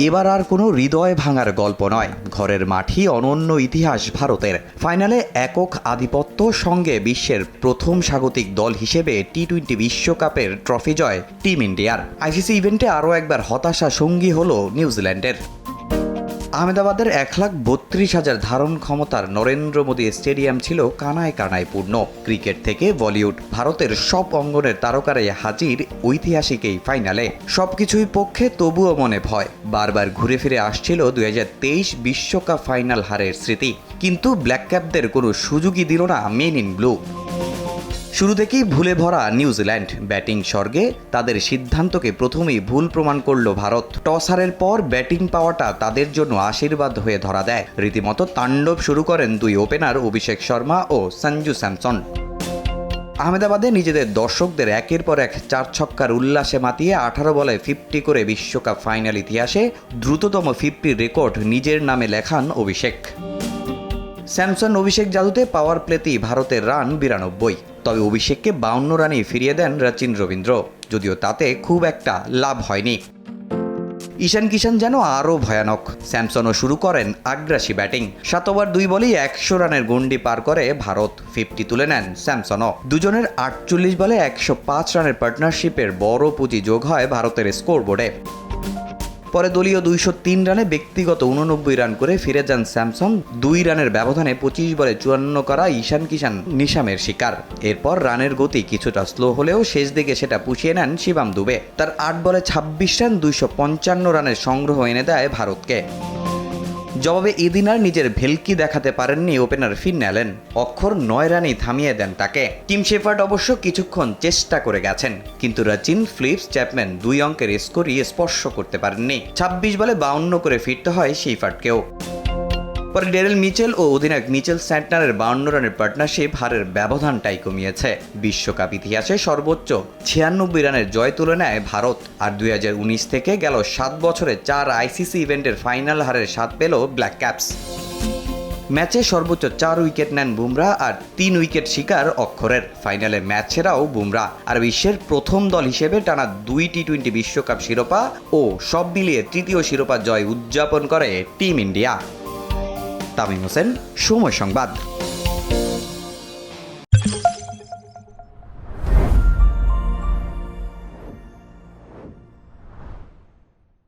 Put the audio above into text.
এবার আর কোনো হৃদয় ভাঙার গল্প নয়, ঘরের মাঠই অনন্য ইতিহাস ভারতের। ফাইনালে একক আধিপত্য, সঙ্গে বিশ্বের প্রথম স্বাগতিক দল হিসেবে টি-20 বিশ্বকাপের ট্রফি জয় টিম ইন্ডিয়ার। আইসিসি ইভেন্টে আরও একবার হতাশা সঙ্গী হল নিউজিল্যান্ডের। আহমেদাবাদের 1,32,000 ধারণ ক্ষমতার নরেন্দ্র মোদী স্টেডিয়াম ছিল কানায় কানায় পূর্ণ। ক্রিকেট থেকে বলিউড, ভারতের সব অঙ্গনের তারকারাই হাজির ঐতিহাসিক এই ফাইনালে। সবকিছুই পক্ষে, তবুও মনে ভয়। বারবার ঘুরে ফিরে আসছিল 2023 বিশ্বকাপ ফাইনাল হারের স্মৃতি, কিন্তু ব্ল্যাক ক্যাপদের কোনো সুযোগই দিল না মেন ইন ব্লু। শুরু থেকেই ভুলে ভরা নিউজিল্যান্ড। ব্যাটিং স্বর্গে তাদের সিদ্ধান্তকে প্রথমেই ভুল প্রমাণ করল ভারত। টস হারের পর ব্যাটিং পাওয়াটা তাদের জন্য আশীর্বাদ হয়ে ধরা দেয়। রীতিমতো তাণ্ডব শুরু করেন দুই ওপেনার অভিষেক শর্মা ও সঞ্জু স্যামসন। আহমেদাবাদে নিজেদের দর্শকদের একের পর এক 4 ছক্কার উল্লাসে মাতিয়ে 18 বলে 50 করে বিশ্বকাপ ফাইনাল ইতিহাসে দ্রুততম 50 রেকর্ড নিজের নামে লেখান অভিষেক। স্যামসন অভিষেক জাদুতে পাওয়ার প্লেতেই ভারতের রান 92। তবে অভিষেককে 52 রানেই ফিরিয়ে দেন রচিন রবীন্দ্র, যদিও তাতে খুব একটা লাভ হয়নি। ঈশান কিষান যেন আরও ভয়ানক। স্যামসনও শুরু করেন আগ্রাসী ব্যাটিং। 7 ওভার 2 বলেই 100 রানের গণ্ডি পার করে ভারত। 50 তুলে নেন স্যামসনও। দুজনের 48 বলে 105 রানের পার্টনারশিপের বড় পুঁজি যোগ হয় ভারতের স্কোরবোর্ডে। পরে দলীয় 203 রানে ব্যক্তিগত 89 রান করে ফিরে যান স্যামসন। 2 রানের ব্যবধানে 25 বলে 54 করা ঈশান কিষান নিশামের শিকার। এরপর রানের গতি কিছুটা স্লো হলেও শেষ দিকে সেটা পুষিয়ে নেন শিবাম দুবে। তার 8 বলে 26 রান 255 রানের সংগ্রহ এনে দেয় ভারতকে। জবাবে এদিন আর নিজের ভেলকি দেখাতে পারেননি ওপেনার ফিন অ্যালেন। অক্ষর 9 রানেই থামিয়ে দেন তাকে। টিম শেফার্ড অবশ্য কিছুক্ষণ চেষ্টা করে গেছেন, কিন্তু রচিন, ফিলিপস, চ্যাপম্যান 2 অঙ্কের স্কোরই স্পর্শ করতে পারেননি। 26 বলে 52 করে ফিরতে হয় শেফার্ডকেও। পরে ডেরেল মিচেল ও অধিনায়ক মিচেল স্যান্টনারের 52 রানের পার্টনারশিপ হারের ব্যবধানটাই কমিয়েছে। বিশ্বকাপ ইতিহাসে সর্বোচ্চ 96 রানের জয় তুলে নেয় ভারত। আর 2019 থেকে গেল 7 বছরে 4 আইসিসি ইভেন্টের ফাইনাল হারের স্বাদ পেল ব্ল্যাক ক্যাপস। ম্যাচে সর্বোচ্চ 4 উইকেট নেন বুমরা আর 3 উইকেট শিকার অক্ষরের। ফাইনালে ম্যাচ সেরাও বুমরা। আর বিশ্বের প্রথম দল হিসেবে টানা 2 টি-20 বিশ্বকাপ শিরোপা ও সব মিলিয়ে তৃতীয় শিরোপা জয় উদযাপন করে টিম ইন্ডিয়া। তামিম হোসেন, সময় সংবাদ।